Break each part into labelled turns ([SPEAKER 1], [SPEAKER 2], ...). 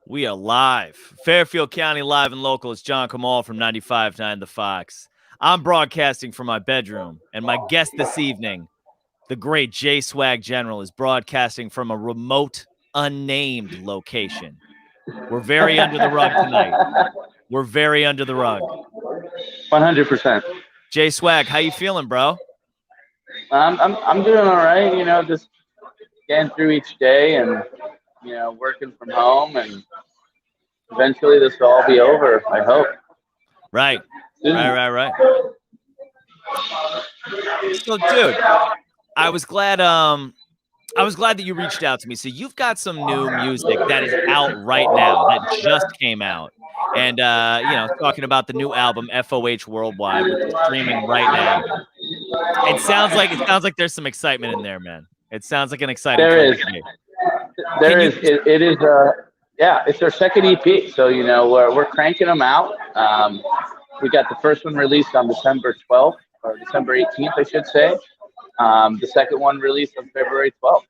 [SPEAKER 1] We are live. Fairfield County live and local. It's John Kamal from 95.9 The Fox. I'm broadcasting from my bedroom, and my guest this evening, the great Swagg General, is broadcasting from a remote, unnamed location. We're very under the rug tonight. We're very under the rug.
[SPEAKER 2] 100%.
[SPEAKER 1] Swagg, how you feeling, bro?
[SPEAKER 2] I'm doing all right. Just getting through each day and working from home, and eventually this will all be over. I hope.
[SPEAKER 1] Right.
[SPEAKER 2] Soon.
[SPEAKER 1] Right. So, dude, I was glad that you reached out to me. So you've got some new music that is out right now that just came out. And talking about the new album FOH Worldwide, which is streaming right now. It sounds like there's some excitement in there, man. It sounds like an exciting
[SPEAKER 2] There
[SPEAKER 1] track
[SPEAKER 2] is.
[SPEAKER 1] to me.
[SPEAKER 2] There is. It is. Yeah, it's our second EP. So we're cranking them out. We got the first one released on December 12th or December 18th, I should say. The second one released on February 12th.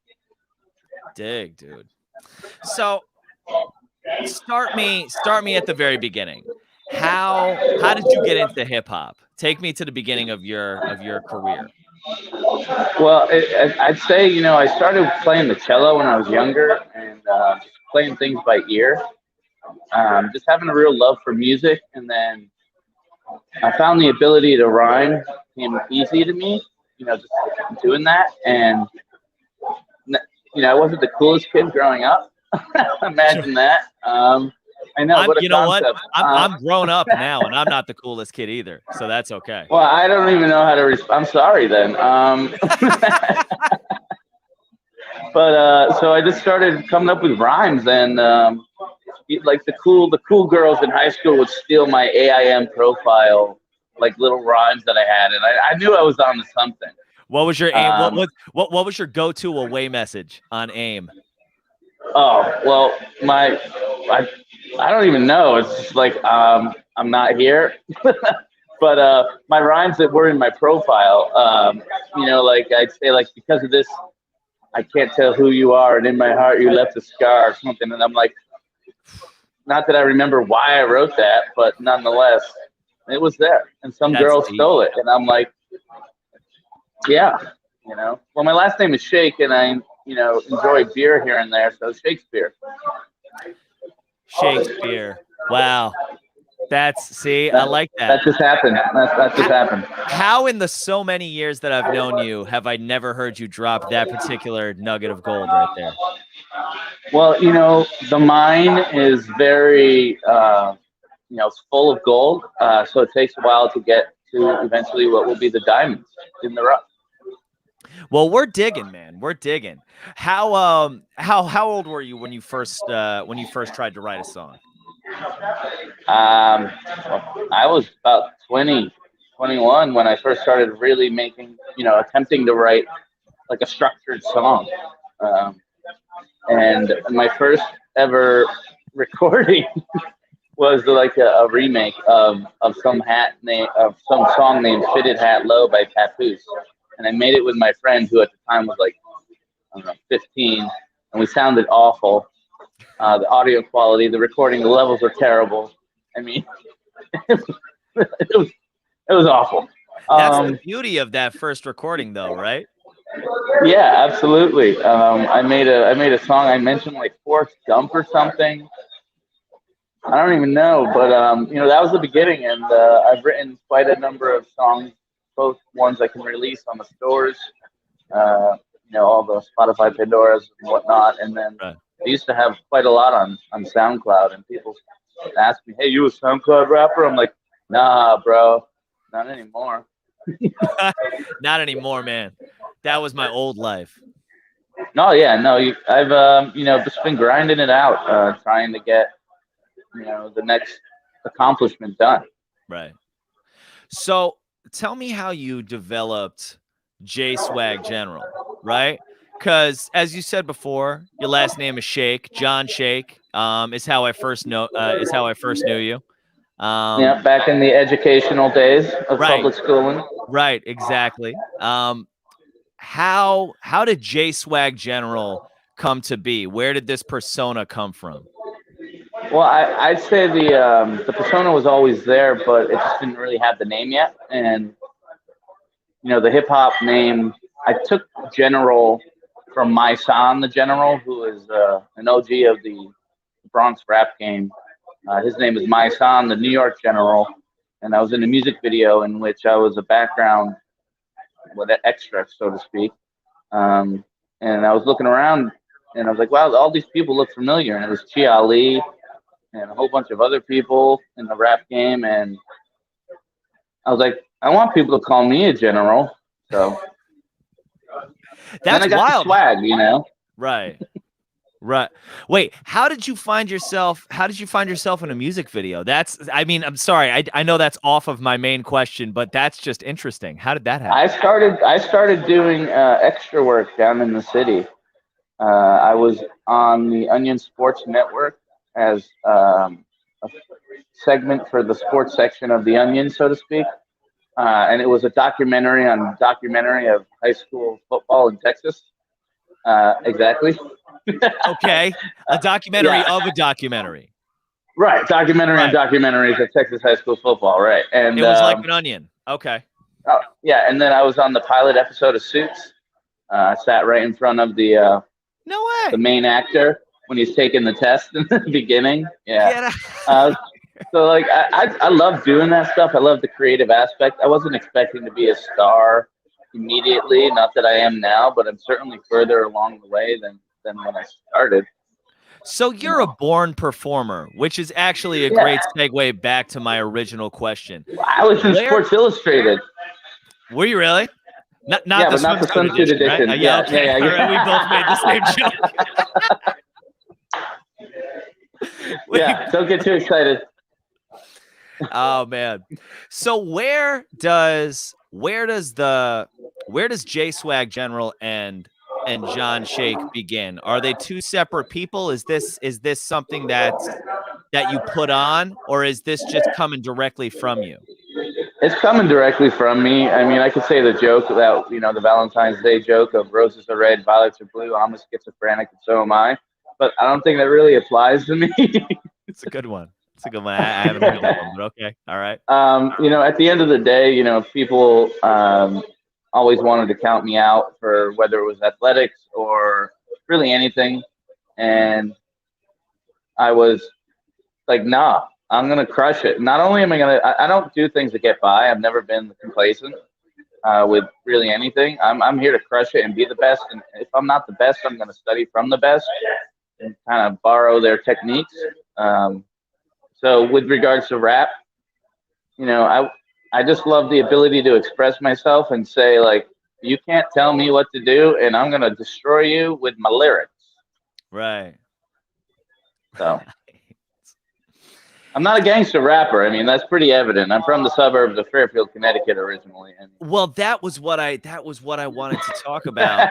[SPEAKER 1] Dig, dude. So start me at the very beginning. How did you get into hip hop? Take me to the beginning of your career.
[SPEAKER 2] Well, I'd say I started playing the cello when I was younger, and just playing things by ear. Just having a real love for music, and then I found the ability to rhyme came easy to me. Just doing that, and I wasn't the coolest kid growing up. Imagine that. I know. What a concept.
[SPEAKER 1] I'm grown up now, and I'm not the coolest kid either, so that's okay.
[SPEAKER 2] Well, I don't even know how to respond. I'm sorry then. But so I just started coming up with rhymes, and like the cool girls in high school would steal my AIM profile, like little rhymes that I had, and I knew I was on to something.
[SPEAKER 1] What was your AIM? What was your go-to away message on AIM?
[SPEAKER 2] Oh well, I don't even know. It's just like I'm not here. But my rhymes that were in my profile, like I'd say, like, because of this, I can't tell who you are, and in my heart you left a scar or something. And I'm like, not that I remember why I wrote that, but nonetheless, it was there. And some girl stole it, and I'm like, yeah, Well, my last name is Shake, and I enjoy beer here and there, so Shakespeare.
[SPEAKER 1] Shakespeare. Wow. I like that.
[SPEAKER 2] That just happened. That just happened.
[SPEAKER 1] How in the so many years that I've known you have I never heard you drop that particular nugget of gold right there?
[SPEAKER 2] Well, the mine is very, it's full of gold. So it takes a while to get to eventually what will be the diamonds in the rough.
[SPEAKER 1] Well, we're digging, man. We're digging. How old were you when you first tried to write a song?
[SPEAKER 2] I was about 20, 21 when I first started really making, attempting to write like a structured song. And my first ever recording was like a remake of some song named "Fitted Hat Low" by Papoose, and I made it with my friend who at the time was like, I don't know, 15, and we sounded awful. The audio quality, the recording, the levels were terrible. I mean, it was awful.
[SPEAKER 1] That's the beauty of that first recording, though, right?
[SPEAKER 2] Yeah, absolutely. I made a song. I mentioned like Forrest Gump or something. I don't even know, but that was the beginning, and I've written quite a number of songs, both ones I can release on the stores, all the Spotify Pandoras and whatnot, and then. Right. I used to have quite a lot on SoundCloud, and people ask me, "Hey, you a SoundCloud rapper?" I'm like, "Nah, bro, not anymore."
[SPEAKER 1] Not anymore, man. That was my old life.
[SPEAKER 2] No, yeah, no. I've just been grinding it out, trying to get the next accomplishment done.
[SPEAKER 1] Right. So tell me how you developed Swagg General, right? Because as you said before, your last name is Shake. John Shake is how I first knew you.
[SPEAKER 2] Yeah, back in the educational days of public schooling.
[SPEAKER 1] Right, exactly. How did Swagg General come to be? Where did this persona come from?
[SPEAKER 2] Well, I'd say the persona was always there, but it just didn't really have the name yet. And the hip hop name, I took General from my son, the General, who is an OG of the Bronx rap game. His name is my son, the New York General, and I was in a music video in which I was a background, with an extra, so to speak. And I was looking around, and I was like, wow, all these people look familiar. And it was Chi Ali and a whole bunch of other people in the rap game, and I was like, I want people to call me a general. So then
[SPEAKER 1] That's
[SPEAKER 2] I got the
[SPEAKER 1] wild.
[SPEAKER 2] swag.
[SPEAKER 1] Right. Right. Wait, how did you find yourself in a music video? I mean, I'm sorry. I know that's off of my main question, but that's just interesting. How did that happen?
[SPEAKER 2] I started doing extra work down in the city. I was on the Onion Sports Network as a segment for the sports section of the Onion, so to speak. And it was a documentary of high school football in Texas. Exactly.
[SPEAKER 1] Okay, a documentary
[SPEAKER 2] Yeah.
[SPEAKER 1] of a documentary.
[SPEAKER 2] Right, documentary on documentaries of Texas high school football, right? And
[SPEAKER 1] it was like an Onion. Okay.
[SPEAKER 2] Oh, yeah, and then I was on the pilot episode of Suits. I sat right in front of the
[SPEAKER 1] No way.
[SPEAKER 2] the main actor when he's taking the test in the beginning. Yeah.
[SPEAKER 1] Get
[SPEAKER 2] So like I love doing that stuff. I love the creative aspect. I wasn't expecting to be a star immediately, not that I am now, but I'm certainly further along the way than when I started.
[SPEAKER 1] So you're a born performer, which is actually a great segue back to my original question.
[SPEAKER 2] I was in Sports Illustrated.
[SPEAKER 1] Were you really? Not the
[SPEAKER 2] swimsuit edition.
[SPEAKER 1] Right? Yeah, okay. All right, we both made the same joke.
[SPEAKER 2] Yeah, don't get too excited.
[SPEAKER 1] Oh man. So where does J Swagg General and John Shake begin? Are they two separate people? Is this something that you put on, or is this just coming directly from you?
[SPEAKER 2] It's coming directly from me. I mean, I could say the joke about, the Valentine's Day joke of roses are red, violets are blue, I'm a schizophrenic, and so am I. But I don't think that really applies to me.
[SPEAKER 1] It's a good one. It's a good one. I haven't heard that one, but okay. All right.
[SPEAKER 2] At the end of the day, people always wanted to count me out for whether it was athletics or really anything. And I was like, nah, I'm going to crush it. Not only am I don't do things to get by. I've never been complacent with really anything. I'm here to crush it and be the best. And if I'm not the best, I'm going to study from the best and kind of borrow their techniques. So with regards to rap, I just love the ability to express myself and say, like, you can't tell me what to do, and I'm going to destroy you with my lyrics.
[SPEAKER 1] Right.
[SPEAKER 2] So I'm not a gangster rapper. I mean, that's pretty evident. I'm from the suburbs of Fairfield, Connecticut originally.
[SPEAKER 1] Well, that was what I wanted to talk about.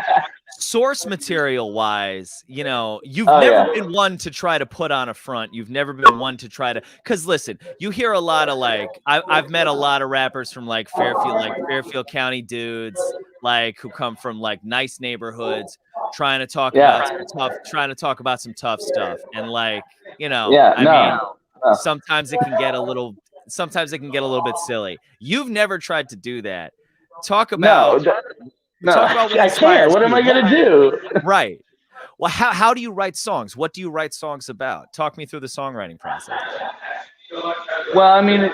[SPEAKER 1] Source material wise, you've never been one to try to put on a front. You've never been one to try to, because listen, you hear a lot of I've met a lot of rappers from Fairfield County dudes, who come from nice neighborhoods, trying to talk about some tough stuff. And sometimes it can get a little bit silly. You've never tried to do that. Talk about what
[SPEAKER 2] I can't. What am I going to do?
[SPEAKER 1] Right. Well, how do you write songs? What do you write songs about? Talk me through the songwriting process.
[SPEAKER 2] Well, I mean,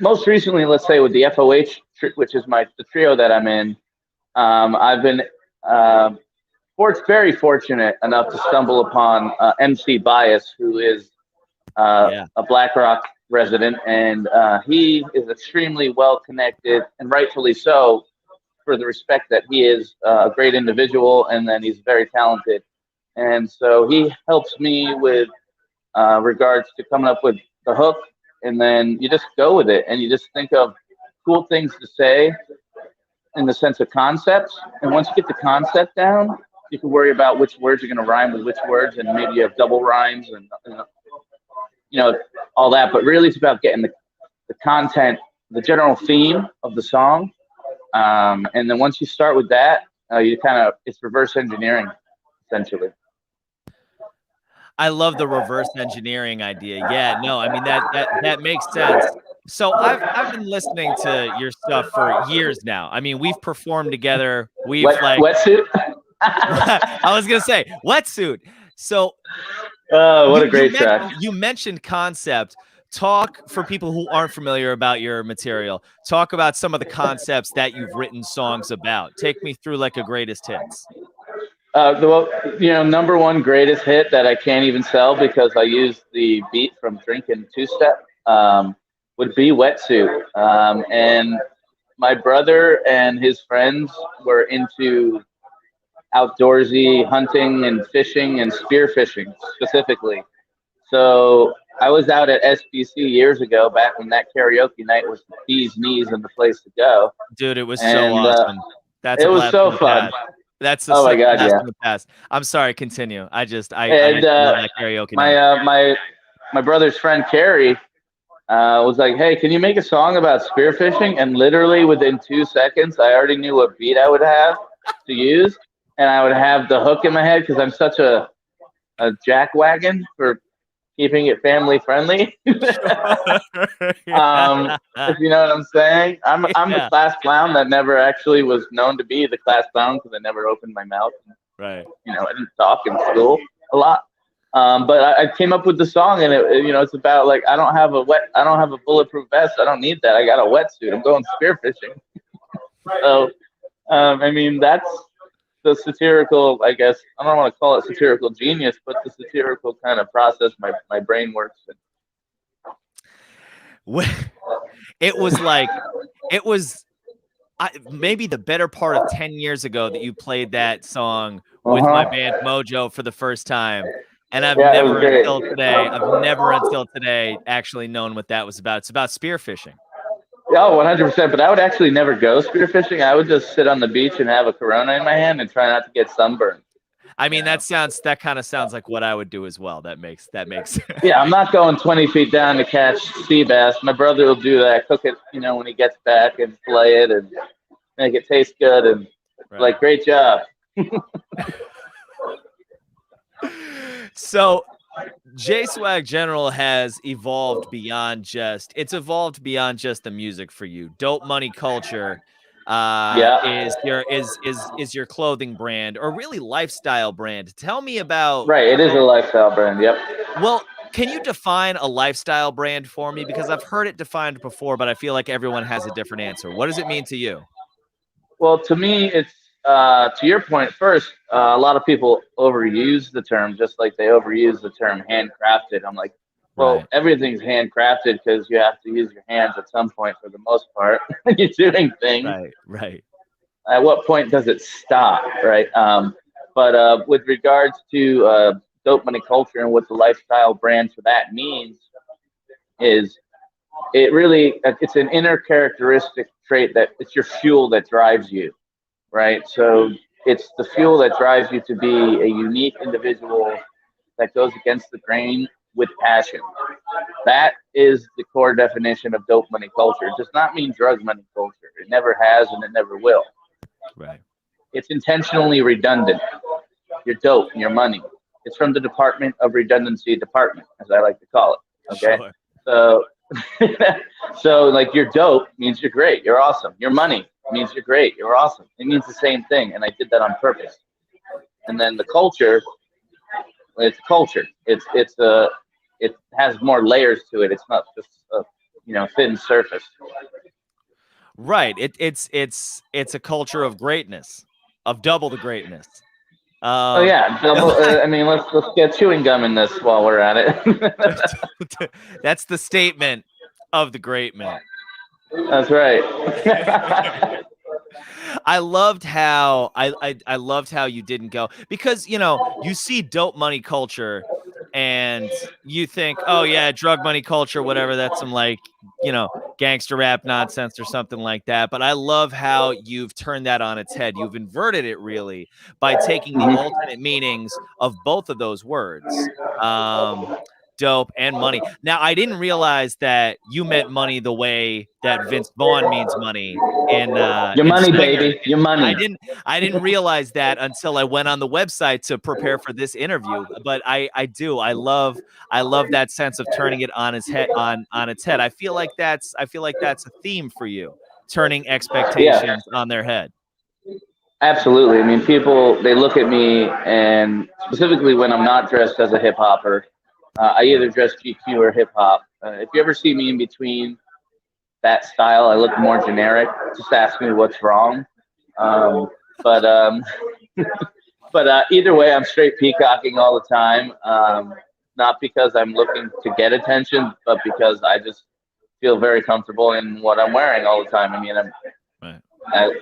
[SPEAKER 2] most recently, let's say with the FOH, which is the trio that I'm in, I've been very fortunate enough to stumble upon MC Bias, who is a Black Rock resident, and he is extremely well connected, and rightfully so, for the respect that he is a great individual, and then he's very talented. And so he helps me with regards to coming up with the hook, and then you just go with it, and you just think of cool things to say in the sense of concepts. And once you get the concept down, you can worry about which words are going to rhyme with which words, and maybe you have double rhymes and all that. But really, it's about getting the content, the general theme of the song. And then once you start with that, it's reverse engineering, essentially.
[SPEAKER 1] I love the reverse engineering idea. Yeah, no, I mean that makes sense. So I've been listening to your stuff for years now. I mean, we've performed together. We've like
[SPEAKER 2] Wetsuit.
[SPEAKER 1] I was gonna say wetsuit. So
[SPEAKER 2] Oh, what a great track.
[SPEAKER 1] you mentioned concept. Talk for people who aren't familiar about your material. Talk about some of the concepts that you've written songs about. Take me through like a greatest hits.
[SPEAKER 2] Well, number one greatest hit that I can't even sell because I used the beat from Drinking Two Step would be Wetsuit. And my brother and his friends were into outdoorsy hunting and fishing and spearfishing specifically. So I was out at SBC years ago, back when that karaoke night was the bee's knees and the place to go.
[SPEAKER 1] Dude, it was so
[SPEAKER 2] And
[SPEAKER 1] awesome. That's
[SPEAKER 2] it
[SPEAKER 1] a
[SPEAKER 2] was
[SPEAKER 1] blast
[SPEAKER 2] so
[SPEAKER 1] from the
[SPEAKER 2] fun.
[SPEAKER 1] past. That's
[SPEAKER 2] Oh my
[SPEAKER 1] such a
[SPEAKER 2] God,
[SPEAKER 1] blast
[SPEAKER 2] yeah.
[SPEAKER 1] from the past. I'm sorry, continue. I
[SPEAKER 2] And
[SPEAKER 1] love that karaoke
[SPEAKER 2] my
[SPEAKER 1] night.
[SPEAKER 2] my brother's friend Carrie was like, "Hey, can you make a song about spearfishing?" And literally within 2 seconds, I already knew what beat I would have to use, and I would have the hook in my head because I'm such a jackwagon for keeping it family friendly. If you know what I'm saying. I'm the
[SPEAKER 1] Yeah.
[SPEAKER 2] class clown that never actually was known to be the class clown because I never opened my mouth.
[SPEAKER 1] Right.
[SPEAKER 2] I didn't talk in school a lot. But I came up with the song, and it's about like I don't have a bulletproof vest. I don't need that. I got a wetsuit. I'm going spearfishing. So, I mean, that's the satirical, I guess. I don't want to call it satirical genius, but the satirical kind of process my brain works in.
[SPEAKER 1] It was like it was maybe the better part of 10 years ago that you played that song with my band Mojo for the first time. And I've
[SPEAKER 2] Yeah, it was great.
[SPEAKER 1] never until today actually known what that was about. It's about spearfishing.
[SPEAKER 2] Oh, 100%. But I would actually never go spearfishing. I would just sit on the beach and have a Corona in my hand and try not to get sunburned.
[SPEAKER 1] I mean, that kind of sounds like what I would do as well. That makes
[SPEAKER 2] Yeah, I'm not going 20 feet down to catch sea bass. My brother will do that, cook it, when he gets back and fillet it and make it taste good and
[SPEAKER 1] Right.
[SPEAKER 2] like, great job.
[SPEAKER 1] So Swagg General has evolved beyond just the music for you. Dope Money Culture is your clothing brand or really lifestyle brand. Tell me about
[SPEAKER 2] Right, it is a lifestyle brand. Yep.
[SPEAKER 1] Well, can you define a lifestyle brand for me? Because I've heard it defined before, but I feel like everyone has a different answer. What does it mean to you?
[SPEAKER 2] Well, to me, it's to your point first. A lot of people overuse the term, just like they overuse the term handcrafted. I'm like, well,
[SPEAKER 1] Right.
[SPEAKER 2] everything's handcrafted because you have to use your hands at some point for the most part when you're doing things.
[SPEAKER 1] Right.
[SPEAKER 2] At what point does it stop, right? But with regards to dope money culture and what the lifestyle brand for that means is it's an inner characteristic trait that it's your fuel that drives you, right? So it's the fuel that drives you to be a unique individual that goes against the grain with passion. That is the core definition of dope money culture. It does not mean drug money culture. It never has and it never will.
[SPEAKER 1] Right.
[SPEAKER 2] It's intentionally redundant. Your dope, your money. It's from the Department of Redundancy Department, as I like to call it. Okay.
[SPEAKER 1] Sure.
[SPEAKER 2] So so like your dope means you're great, you're awesome. Your money means you're great, you're awesome. It means the same thing, and I did that on purpose. And then the culture, it's culture. It has more layers to it. It's not just a thin surface.
[SPEAKER 1] Right. It's a culture of greatness, of double the greatness.
[SPEAKER 2] Oh yeah, double. I mean, let's get chewing gum in this while we're at it.
[SPEAKER 1] That's the statement of the great man.
[SPEAKER 2] That's right.
[SPEAKER 1] I loved how I loved how you didn't go because you see dope money culture and you think, oh yeah, drug money culture, whatever, that's some like gangster rap nonsense or something like that. But I love how you've turned that on its head. You've inverted it really by taking the alternate meanings of both of those words. dope, and money. Now, I didn't realize that you meant money the way that Vince Vaughn means money
[SPEAKER 2] Your
[SPEAKER 1] in
[SPEAKER 2] money,
[SPEAKER 1] Swinger.
[SPEAKER 2] baby. Your money.
[SPEAKER 1] I didn't realize that until I went on the website to prepare for this interview. But I do. I love that sense of turning it on its head. I feel like that's a theme for you, turning expectations on their head.
[SPEAKER 2] Absolutely. I mean, people, they look at me, and specifically when I'm not dressed as a hip hopper, I either dress GQ or hip hop. If you ever see me in between that style, I look more generic. Just ask me what's wrong. But either way, I'm straight peacocking all the time. Not because I'm looking to get attention, but because I just feel very comfortable in what I'm wearing all the time. I mean,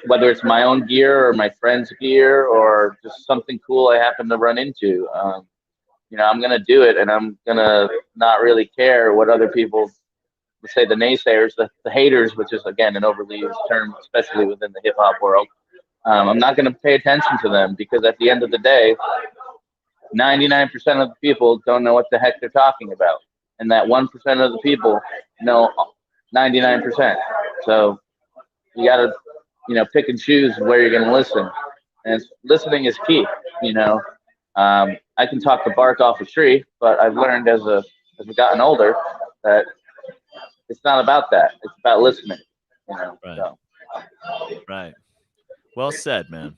[SPEAKER 2] whether it's my own gear or my friend's gear or just something cool I happen to run into, I'm gonna do it, and I'm gonna not really care what other people, let's say the naysayers, the haters, which is again an overly used term, especially within the hip hop world. I'm not gonna pay attention to them, because at the end of the day, 99% of the people don't know what the heck they're talking about, and that 1% of the people know 99%. So you gotta, pick and choose where you're gonna listen, and listening is key. I can talk the bark off a tree, but I've learned as I've gotten older that it's not about that. It's about listening.
[SPEAKER 1] Right.
[SPEAKER 2] So.
[SPEAKER 1] Right. Well said, man.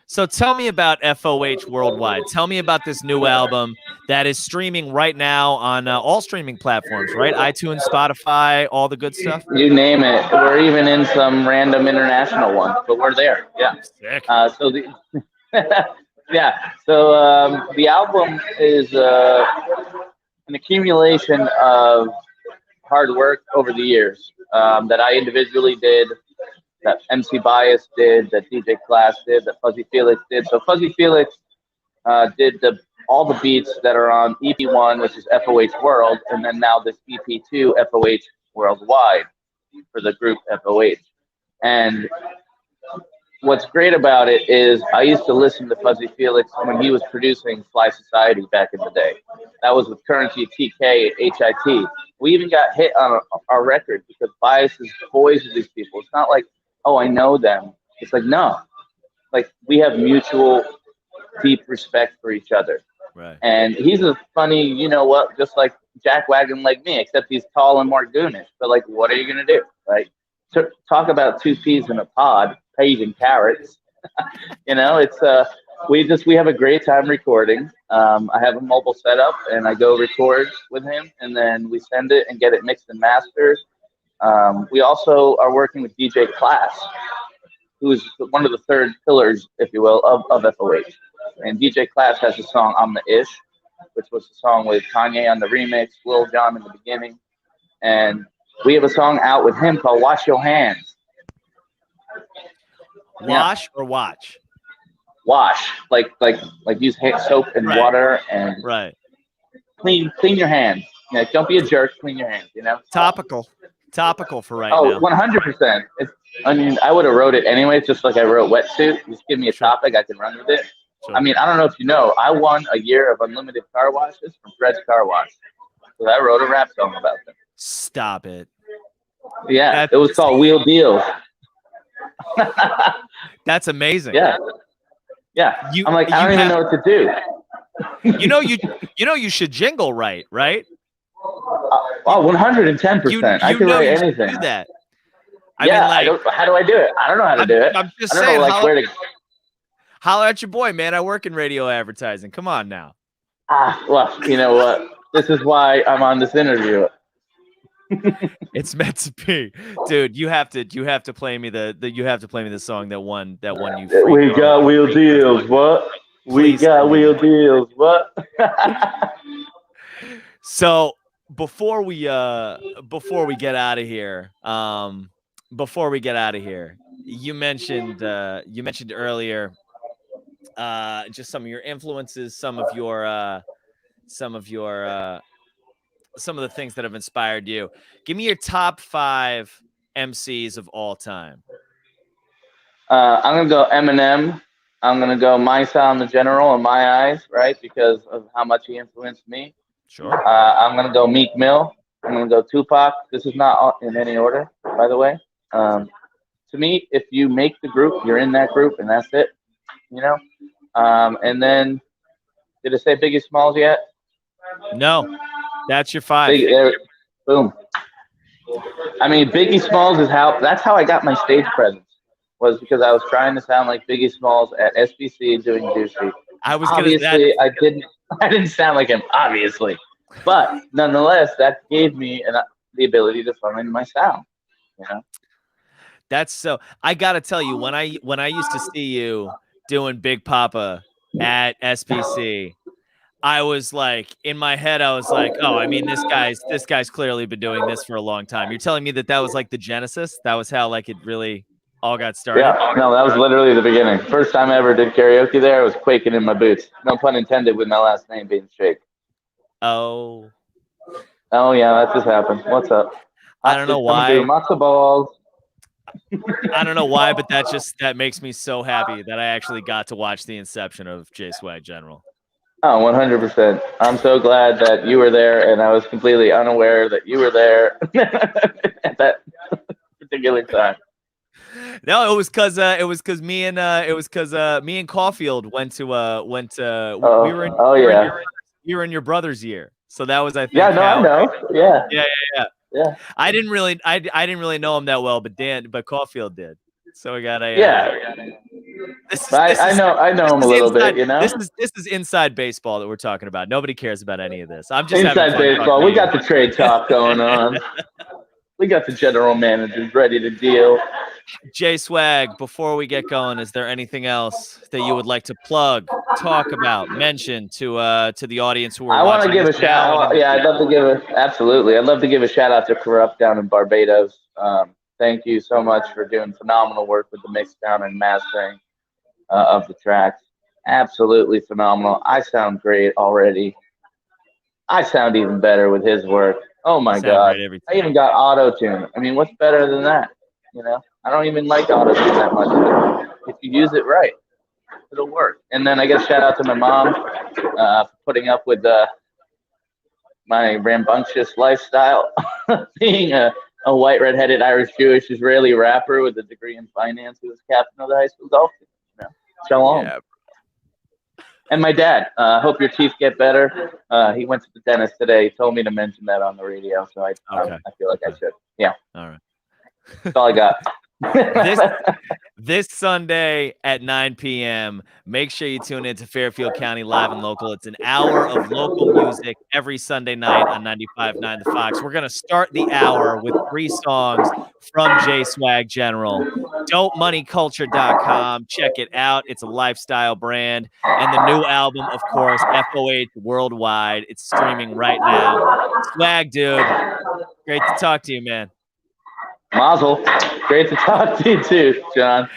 [SPEAKER 1] So tell me about FOH Worldwide. Tell me about this new album that is streaming right now on all streaming platforms, right? iTunes, Spotify, all the good stuff.
[SPEAKER 2] You name it. We're even in some random international ones, but we're there. Yeah.
[SPEAKER 1] Sick.
[SPEAKER 2] So the yeah. So the album is an accumulation of hard work over the years that I individually did, that MC Bias did, that DJ Class did, that Fuzzy Felix did. So Fuzzy Felix did all the beats that are on EP1, which is FOH World, and then now this EP2, FOH Worldwide, for the group FOH. And what's great about it is I used to listen to Fuzzy Felix when he was producing Fly Society back in the day. That was with Currency, TK, HIT. We even got hit on our record because Bias is boys with these people. It's not like, oh, I know them. It's like, no. Like, we have mutual deep respect for each other.
[SPEAKER 1] Right.
[SPEAKER 2] And he's a funny, just like Jack Wagon like me, except he's tall and more goonish. But, like, what are you going to do? Like, talk about two peas in a pod, peas and carrots. It's we have a great time recording. I have a mobile setup, and I go record with him, and then we send it and get it mixed and mastered. We also are working with DJ Class, who is one of the third pillars, if you will, of FOH. And DJ Class has a song, I'm the Ish, which was the song with Kanye on the remix, Lil Jon in the beginning. And we have a song out with him called Wash Your Hands.
[SPEAKER 1] Wash or watch?
[SPEAKER 2] Wash. Like use soap and water and clean your hands. Don't be a jerk, clean your hands,
[SPEAKER 1] Topical for right
[SPEAKER 2] now. 100%. I would have wrote it anyway, just like I wrote Wetsuit. Just give me a topic, I can run with it. Sure. I mean, I don't know if you know, I won a year of unlimited car washes from Fred's Car Wash. So I wrote a rap song about them.
[SPEAKER 1] Stop it.
[SPEAKER 2] Yeah, it was called Wheel Deal.
[SPEAKER 1] That's amazing.
[SPEAKER 2] Yeah. I'm like, I don't even know what to
[SPEAKER 1] do. You should jingle right?
[SPEAKER 2] Oh, 110%. I can write anything.
[SPEAKER 1] Do that.
[SPEAKER 2] How do I do it? I don't know how to do it.
[SPEAKER 1] I'm just saying, holler at your boy, man. I work in radio advertising. Come on now.
[SPEAKER 2] Well, you know what? This is why I'm on this interview.
[SPEAKER 1] It's meant to be, dude. You have to play me the song that won you.
[SPEAKER 2] We got wheel deals. What? We got wheel deals. What?
[SPEAKER 1] So before we get out of here, you mentioned earlier just some of your influences, some of the things that have inspired you. Give me your top 5 MCs of all time.
[SPEAKER 2] I'm gonna go Eminem. I'm gonna go My Style in the General in my eyes, right? Because of how much he influenced me.
[SPEAKER 1] Sure.
[SPEAKER 2] I'm gonna go Meek Mill. I'm gonna go Tupac. This is not in any order, by the way. To me, if you make the group, you're in that group, and that's it. You know. And then, did it say Biggie Smalls yet?
[SPEAKER 1] No, that's your 5.
[SPEAKER 2] Boom. I mean, Biggie Smalls is that's how I got my stage presence. Was because I was trying to sound like Biggie Smalls at SBC doing Juicy.
[SPEAKER 1] I was
[SPEAKER 2] Obviously, I didn't sound like him, obviously, but nonetheless, that gave me the ability to find my sound. You know.
[SPEAKER 1] That's so. I gotta tell you, when I used to see you doing Big Papa at SBC, I was like, in my head, I was like, oh, I mean, this guy's clearly been doing this for a long time. You're telling me that was like the genesis? That was how like it really all got started?
[SPEAKER 2] Yeah, no, that was literally the beginning. First time I ever did karaoke there, I was quaking in my boots. No pun intended with my last name being Shake.
[SPEAKER 1] Oh.
[SPEAKER 2] Oh, yeah, that just happened. What's up?
[SPEAKER 1] I don't know why.
[SPEAKER 2] Matzo balls.
[SPEAKER 1] I don't know why, but that makes me so happy that I actually got to watch the inception of Swagg General.
[SPEAKER 2] Oh, 100%. I'm so glad that you were there, and I was completely unaware that you were there at that particular time.
[SPEAKER 1] No, it was because me and Caulfield went to we were in your brother's year, so that was, I think.
[SPEAKER 2] Yeah, no, I know. Yeah.
[SPEAKER 1] I didn't really know him that well, but Caulfield did. So we got a
[SPEAKER 2] I know him a little bit, you know.
[SPEAKER 1] This is inside baseball that we're talking about. Nobody cares about any of this. I'm just
[SPEAKER 2] inside baseball. We got the trade talk going on. We got the general managers ready to deal.
[SPEAKER 1] Swagg, before we get going, is there anything else that you would like to plug, talk about, mention to the audience who are watching?
[SPEAKER 2] I want to give a shout out. Yeah, I'd love to give a shout out to Corrupt down in Barbados. Thank you so much for doing phenomenal work with the mixdown and mastering of the tracks. Absolutely phenomenal. I sound great already. I sound even better with his work. Oh my God. I even got auto-tune. I mean, what's better than that? You know, I don't even like auto-tune that much. If you use it right, it'll work. And then I got a shout out to my mom for putting up with my rambunctious lifestyle, being a white, redheaded, Irish, Jewish, Israeli rapper with a degree in finance who was captain of the high school golf team. You know, shalom. Yeah. And my dad, hope your teeth get better. He went to the dentist today. He told me to mention that on the radio, so I feel like I should. Yeah.
[SPEAKER 1] All right.
[SPEAKER 2] That's all I got.
[SPEAKER 1] This Sunday at 9 p.m., make sure you tune in to Fairfield County Live and Local. It's an hour of local music every Sunday night on 95.9 The Fox. We're going to start the hour with 3 songs from Swagg General. DopeMoneyCulture.com. Check it out. It's a lifestyle brand. And the new album, of course, FOH Worldwide. It's streaming right now. Swagg, dude. Great to talk to you, man.
[SPEAKER 2] Mazel. Great to talk to you too, John.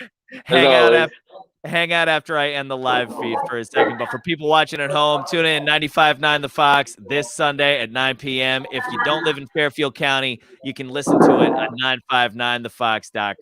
[SPEAKER 1] Hang out after I end the live feed for a second. But for people watching at home, tune in 95.9 The Fox this Sunday at 9 p.m. If you don't live in Fairfield County, you can listen to it on 959thefox.com.